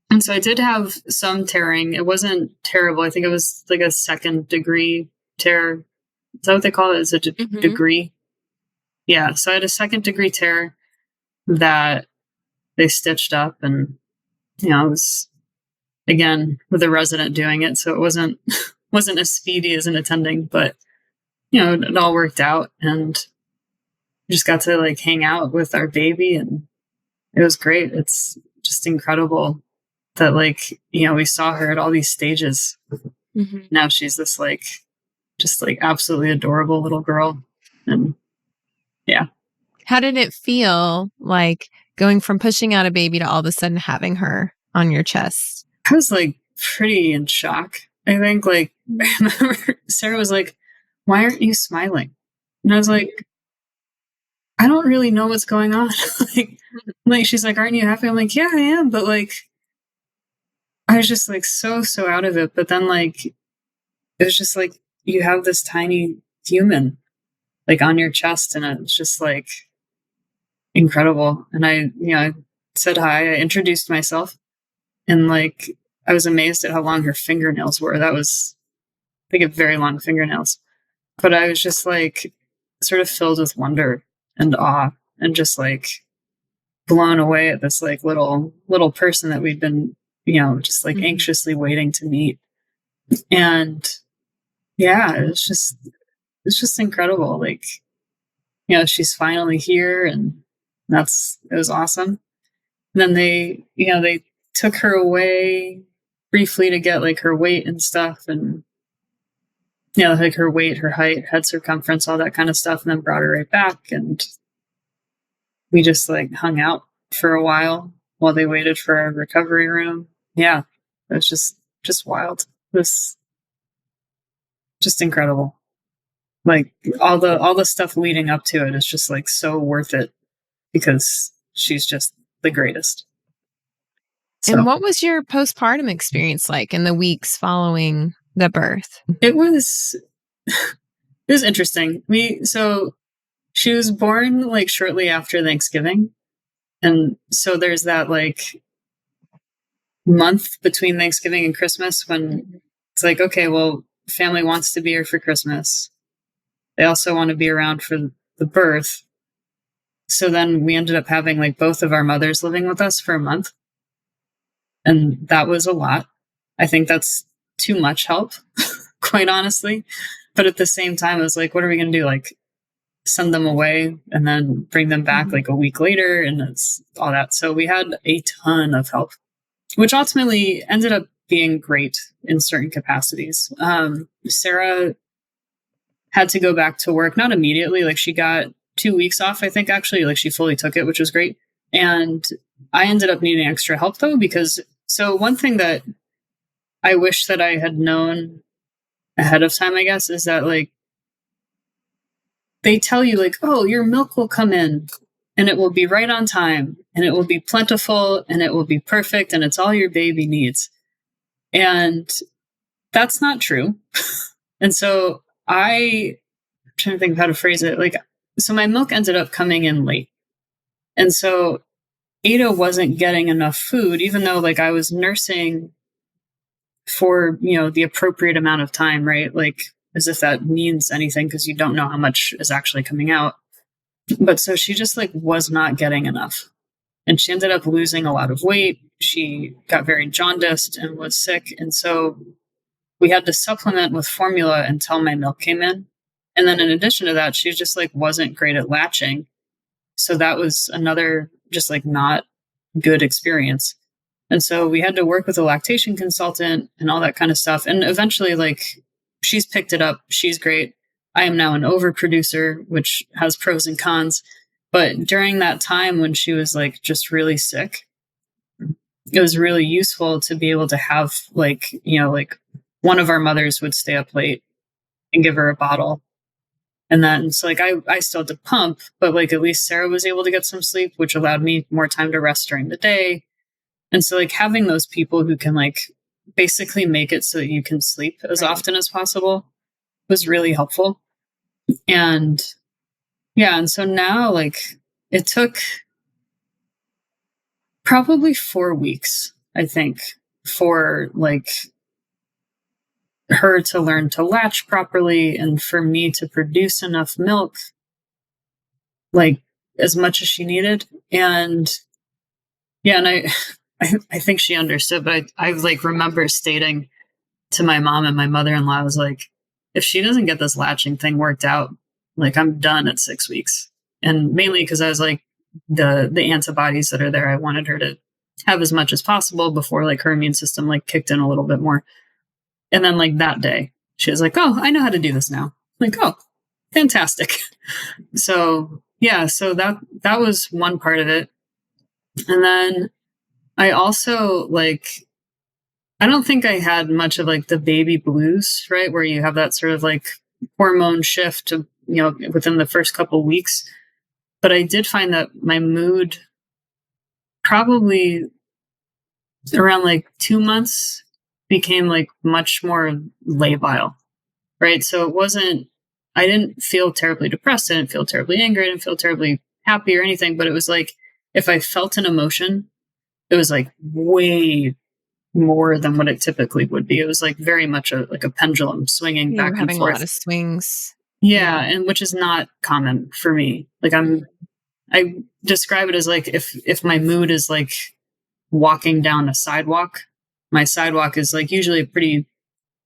And so I did have some tearing. It wasn't terrible. I think it was like a 2nd-degree tear. Is that what they call it? Is it a degree? Yeah. So I had a 2nd-degree tear that they stitched up, and, you know, it was, again, with a resident doing it. So it wasn't as speedy as an attending, but, you know, it all worked out, and just got to like hang out with our baby, and it was great. It's just incredible that, like, you know, we saw her at all these stages. Now she's this like, just like absolutely adorable little girl. And yeah. How did it feel like going from pushing out a baby to all of a sudden having her on your chest? I was like pretty in shock. I think, like, I remember Sarah was like, "Why aren't you smiling?" And I was like, I don't really know what's going on. like she's like, "Aren't you happy?" I'm like, "Yeah, I am." But like, I was just like so out of it. But then, like, it was just like, you have this tiny human like on your chest, and it's just like incredible. And I, you know, I said hi, I introduced myself, and like, I was amazed at how long her fingernails were. That was, I think, very long fingernails. But I was just like sort of filled with wonder and awe, and just like blown away at this like little person that we'd been, you know, just like anxiously waiting to meet. And yeah, it's just incredible. Like, you know, she's finally here, and it was awesome. And then they, you know, they took her away briefly to get like her weight and stuff, and, you know, like her weight, her height, head circumference, all that kind of stuff, and then brought her right back. And we just like hung out for a while they waited for our recovery room. Yeah, it was just wild. It was just incredible. Like, all the stuff leading up to it is just like so worth it, because she's just the greatest. So, and what was your postpartum experience like in the weeks following the birth? It was interesting. So she was born like shortly after Thanksgiving. And so there's that like month between Thanksgiving and Christmas when it's like, okay, well, family wants to be here for Christmas. They also want to be around for the birth. So then we ended up having like both of our mothers living with us for a month. And that was a lot. I think that's too much help, quite honestly. But at the same time, I was like, what are we going to do? Like, send them away and then bring them back like a week later, and it's all that. So we had a ton of help, which ultimately ended up being great in certain capacities. Sarah had to go back to work, not immediately. Like, she got 2 weeks off, I think, actually. Like, she fully took it, which was great. And I ended up needing extra help, though, because so one thing that I wish that I had known ahead of time, I guess, is that like, they tell you like, oh, your milk will come in and it will be right on time and it will be plentiful and it will be perfect and it's all your baby needs. And that's not true. And so I'm trying to think of how to phrase it. Like, so my milk ended up coming in late. And so Ada wasn't getting enough food, even though like I was nursing for, you know, the appropriate amount of time, right? Like, as if that means anything, because you don't know how much is actually coming out. But so she just like was not getting enough. And she ended up losing a lot of weight. She got very jaundiced and was sick. And so we had to supplement with formula until my milk came in. And then in addition to that, she just like wasn't great at latching. So that was another just like not good experience. And so we had to work with a lactation consultant and all that kind of stuff. And eventually, like, she's picked it up. She's great. I am now an overproducer, which has pros and cons. But during that time when she was like just really sick, it was really useful to be able to have like, you know, like one of our mothers would stay up late and give her a bottle. And then, so like, I still had to pump, but like, at least Sarah was able to get some sleep, which allowed me more time to rest during the day. And so like having those people who can like basically make it so that you can sleep as often as possible was really helpful. And yeah, and so now like it took probably 4 weeks, I think, for like her to learn to latch properly and for me to produce enough milk, like as much as she needed. And yeah, and I think she understood, but I like remember stating to my mom and my mother-in-law, I was like, if she doesn't get this latching thing worked out, like I'm done at 6 weeks. And mainly because I was like, the antibodies that are there, I wanted her to have as much as possible before like her immune system like kicked in a little bit more. And then like that day, she was like, oh, I know how to do this now. I'm like, oh, fantastic. So yeah, so that was one part of it. And then I also like, I don't think I had much of like the baby blues, right? Where you have that sort of like hormone shift to, within the first couple weeks. But I did find that my mood probably around like 2 months became like much more labile, right? So I didn't feel terribly depressed. I didn't feel terribly angry. I didn't feel terribly happy or anything. But it was like, if I felt an emotion, it was like way more than what it typically would be. It was like very much like a pendulum swinging back and having forth. a lot of swings. Yeah, and which is not common for me. Like I describe it as like if my mood is like walking down a sidewalk, my sidewalk is like usually a pretty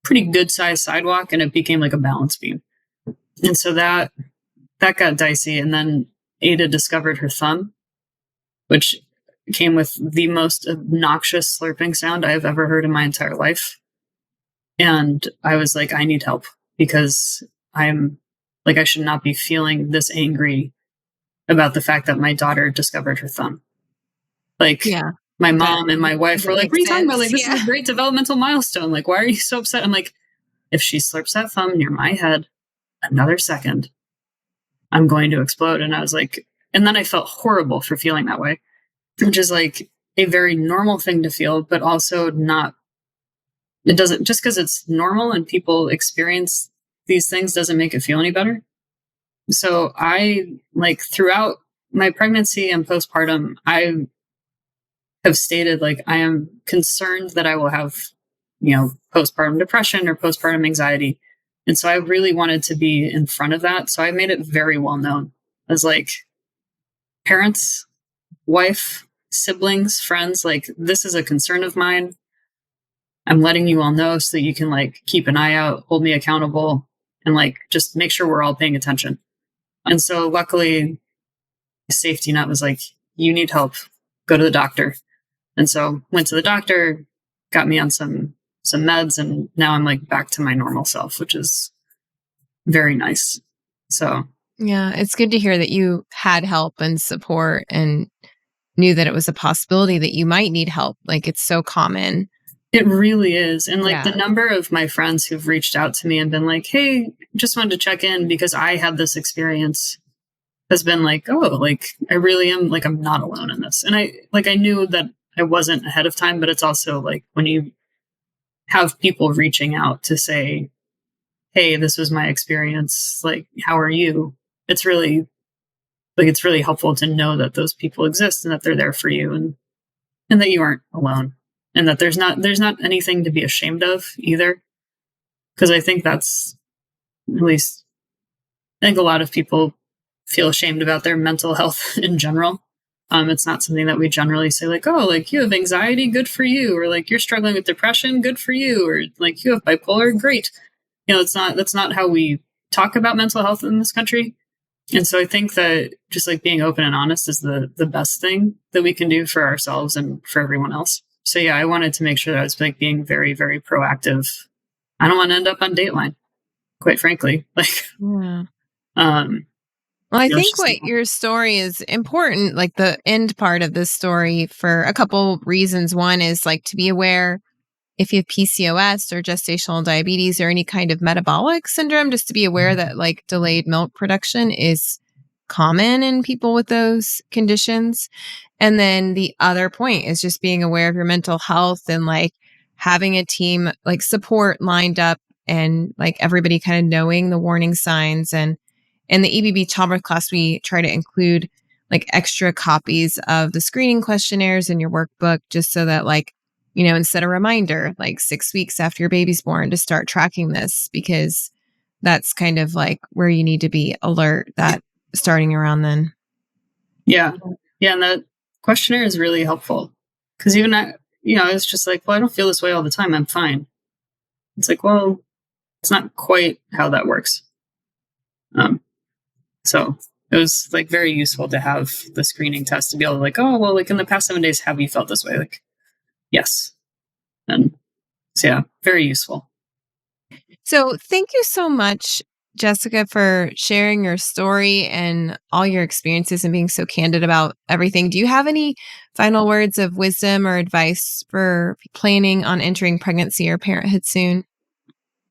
good sized sidewalk, and it became like a balance beam. And so that got dicey. And then Ada discovered her thumb, which came with the most obnoxious slurping sound I have ever heard in my entire life. And I was like, I need help because I'm like, I should not be feeling this angry about the fact that my daughter discovered her thumb. Like, yeah, my mom and my wife were like, what are you talking about? Like, this is a great developmental milestone. Like, why are you so upset? I'm like, if she slurps that thumb near my head another second, I'm going to explode. And I was like, and then I felt horrible for feeling that way, which is like a very normal thing to feel, but also not, it doesn't, just because it's normal and people experience these things doesn't make it feel any better. So I, like, throughout my pregnancy and postpartum, I have stated, like, I am concerned that I will have, postpartum depression or postpartum anxiety. And so I really wanted to be in front of that. So I made it very well known as like parents, wife, siblings, friends, like, this is a concern of mine. I'm letting you all know so that you can like keep an eye out, hold me accountable, and like just make sure we're all paying attention. And so luckily, the safety net was like, you need help, go to the doctor. And so went to the doctor, got me on some meds, and now I'm like back to my normal self, which is very nice. So yeah, it's good to hear that you had help and support and knew that it was a possibility that you might need help. Like, it's so common. It really is. And like the number of my friends who've reached out to me and been like, hey, just wanted to check in because I had this experience, has been like, oh, like I really am, like, I'm not alone in this. And I knew that I wasn't ahead of time, but it's also like when you have people reaching out to say, hey, this was my experience, like, how are you? It's really helpful to know that those people exist and that they're there for you, and that you aren't alone. And that there's not anything to be ashamed of either. Because I think that's, at least, I think a lot of people feel ashamed about their mental health in general. It's not something that we generally say like, oh, like you have anxiety, good for you. Or like you're struggling with depression, good for you. Or like you have bipolar, great. That's not how we talk about mental health in this country. And so I think that just like being open and honest is the best thing that we can do for ourselves and for everyone else. So yeah, I wanted to make sure that I was like being very, very proactive. I don't want to end up on Dateline, quite frankly. Like, yeah. Well, I think what your story is important, like the end part of this story, for a couple reasons. One is like to be aware if you have PCOS or gestational diabetes or any kind of metabolic syndrome, just to be aware that like delayed milk production is common in people with those conditions. And then the other point is just being aware of your mental health and like having a team like support lined up and like everybody kind of knowing the warning signs. And in the EBB Childbirth Class, we try to include like extra copies of the screening questionnaires in your workbook, just so that like, instead a reminder, like 6 weeks after your baby's born to start tracking this, because that's kind of like where you need to be alert that starting around then. Yeah. Yeah. And that questionnaire is really helpful because even it's just like, well, I don't feel this way all the time. I'm fine. It's like, well, it's not quite how that works. So it was like very useful to have the screening test to be able to like, oh, well, like in the past 7 days, have you felt this way? Like, yes. And so, yeah, very useful. So thank you so much, Jessica, for sharing your story and all your experiences and being so candid about everything. Do you have any final words of wisdom or advice for planning on entering pregnancy or parenthood soon?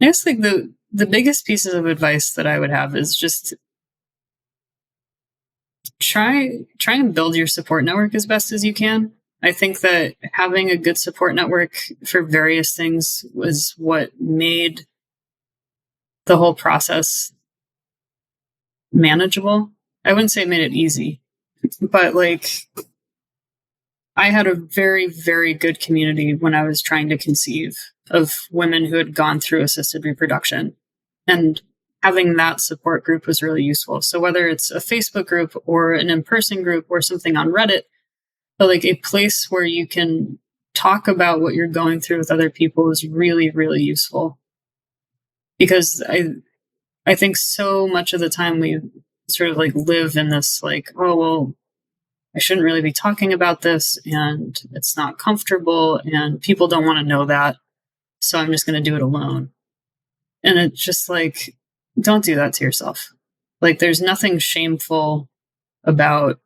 I guess like the biggest pieces of advice that I would have is just try and build your support network as best as you can. I think that having a good support network for various things was what made the whole process manageable. I wouldn't say it made it easy, but like I had a very, very good community when I was trying to conceive of women who had gone through assisted reproduction, and having that support group was really useful. So whether it's a Facebook group or an in-person group or something on Reddit, but like a place where you can talk about what you're going through with other people is really, really useful. Because I think so much of the time we sort of like live in this like, oh, well, I shouldn't really be talking about this and it's not comfortable and people don't want to know that. So I'm just going to do it alone. And it's just like, don't do that to yourself. Like there's nothing shameful about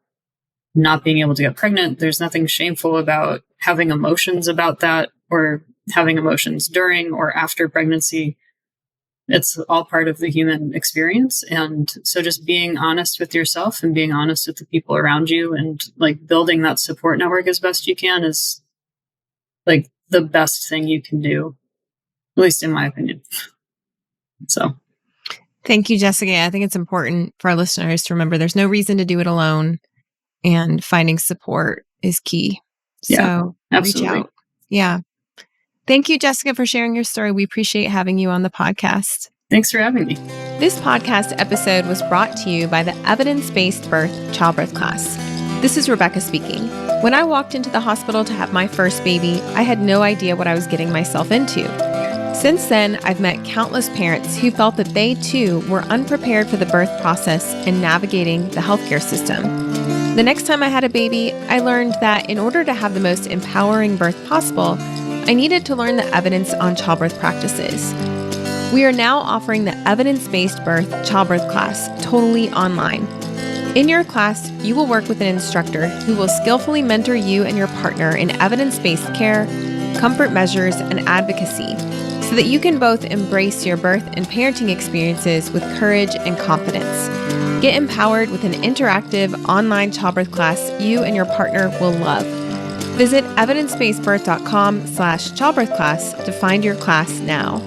not being able to get pregnant. There's nothing shameful about having emotions about that or having emotions during or after pregnancy. It's all part of the human experience. And so just being honest with yourself and being honest with the people around you and like building that support network as best you can is like the best thing you can do, at least in my opinion. So. Thank you, Jessica. I think it's important for our listeners to remember there's no reason to do it alone, and finding support is key. Yeah, so absolutely. Reach out. Yeah. Thank you, Jessica, for sharing your story. We appreciate having you on the podcast. Thanks for having me. This podcast episode was brought to you by the Evidence-Based Childbirth Class. This is Rebecca speaking. When I walked into the hospital to have my first baby, I had no idea what I was getting myself into. Since then, I've met countless parents who felt that they too were unprepared for the birth process and navigating the healthcare system. The next time I had a baby, I learned that in order to have the most empowering birth possible, I needed to learn the evidence on childbirth practices. We are now offering the Evidence-Based Childbirth Class totally online. In your class, you will work with an instructor who will skillfully mentor you and your partner in evidence-based care, comfort measures, and advocacy, so that you can both embrace your birth and parenting experiences with courage and confidence. Get empowered with an interactive online childbirth class you and your partner will love. Visit evidencebasedbirth.com/childbirth class to find your class now.